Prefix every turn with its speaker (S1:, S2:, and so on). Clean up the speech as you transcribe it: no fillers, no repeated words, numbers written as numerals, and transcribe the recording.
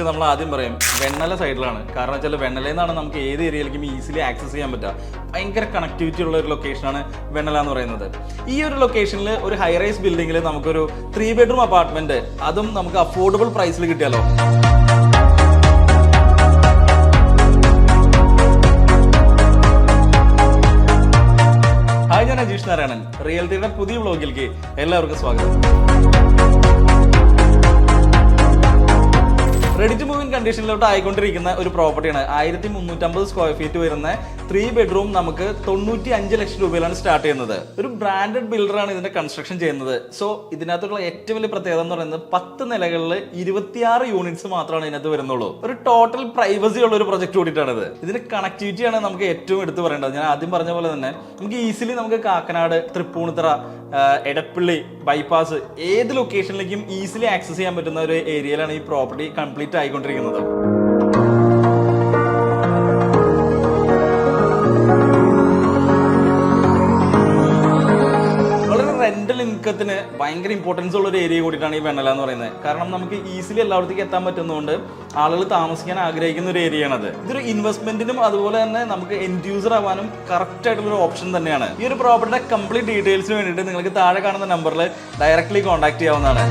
S1: നമ്മൾ ആദ്യം പറയും വെണ്ണല സൈഡിലാണ്. കാരണം വെച്ചാൽ വെണ്ണലയിൽ നിന്നാണ് നമുക്ക് ഏത് ഏരിയയിലേക്കും ഈസിലി ആക്സസ് ചെയ്യാൻ പറ്റുക. ഭയങ്കര കണക്ടിവിറ്റി ഉള്ള ഒരു ലൊക്കേഷനാണ് വെണ്ണല എന്ന് പറയുന്നത്. ഈ ഒരു ലൊക്കേഷനിൽ ഒരു ഹൈ റൈസ് ബിൽഡിംഗിൽ നമുക്കൊരു 3 ബെഡ്റൂം അപ്പാർട്ട്മെന്റ്, അതും നമുക്ക് അഫോർഡബിൾ പ്രൈസിൽ കിട്ടിയാലോ. ഹായ്, ഞാൻ അജീഷ് നാരായണൻ. റിയൽറ്റിയുടെ പുതിയ വ്ലോഗിലേക്ക് എല്ലാവർക്കും സ്വാഗതം. റെഡി ടു മൂവ് ഇൻ കണ്ടീഷനിലോട്ട് ആയിക്കൊണ്ടിരിക്കുന്ന ഒരു പ്രോപ്പർട്ടിയാണ്. 1350 സ്ക്വയർ ഫീറ്റ് വരുന്ന 3 ബെഡ്റൂം നമുക്ക് 95 ലക്ഷം രൂപയിലാണ് സ്റ്റാർട്ട് ചെയ്യുന്നത്. ഒരു ബ്രാൻഡഡ് ബിൽഡറാണ് ഇതിന്റെ കൺസ്ട്രക്ഷൻ ചെയ്യുന്നത്. സോ ഇതിനകത്തുള്ള ഏറ്റവും വലിയ പ്രത്യേകത എന്ന് പറയുന്നത് 10 നിലകളിൽ 26 യൂണിറ്റ്സ് മാത്രമാണ് ഇതിനകത്ത് വരുന്നുള്ളൂ. ഒരു ടോട്ടൽ പ്രൈവസി ഉള്ള ഒരു പ്രൊജക്ട് കൂടിയിട്ടാണിത്. ഇതിന്റെ കണക്ടിവിറ്റിയാണ് നമുക്ക് ഏറ്റവും എടുത്തു പറയേണ്ടത്. ഞാൻ ആദ്യം പറഞ്ഞ പോലെ തന്നെ നമുക്ക് ഈസിലി നമുക്ക് കാക്കനാട്, തൃപ്പൂണിത്തറ, എടപ്പള്ളി ബൈപ്പാസ് ഏത് ലൊക്കേഷനിലേക്കും ഈസിലി ആക്സസ് ചെയ്യാൻ പറ്റുന്ന ഒരു ഏരിയയിലാണ് ഈ പ്രോപ്പർട്ടി കംപ്ലീറ്റ് ആയിക്കൊണ്ടിരിക്കുന്നത്. റെന്റൽ ഇൻകത്തിന് ഭയങ്കര ഇമ്പോർട്ടൻസ് ഉള്ള ഒരു ഏരിയ കൂടിയിട്ടാണ് ഈ വെണ്ണല എന്ന് പറയുന്നത്. കാരണം നമുക്ക് ഈസിലി എല്ലായിടത്തേക്ക് എത്താൻ പറ്റുന്നതുകൊണ്ട് ആളുകൾ താമസിക്കാൻ ആഗ്രഹിക്കുന്ന ഒരു ഏരിയ ആണത്. ഇതൊരു ഇൻവെസ്റ്റ്മെന്റിനും അതുപോലെ തന്നെ നമുക്ക് എൻഡ് യൂസർ ആവാനും കറക്റ്റ് ആയിട്ടുള്ള ഒരു ഓപ്ഷൻ തന്നെയാണ്. ഈ ഒരു പ്രോപ്പർട്ടിയുടെ കംപ്ലീറ്റ് ഡീറ്റെയിൽസിന് വേണ്ടിയിട്ട് നിങ്ങൾക്ക് താഴെ കാണുന്ന നമ്പറിൽ ഡയറക്റ്റ്ലി കോൺടാക്ട് ചെയ്യാവുന്നതാണ്.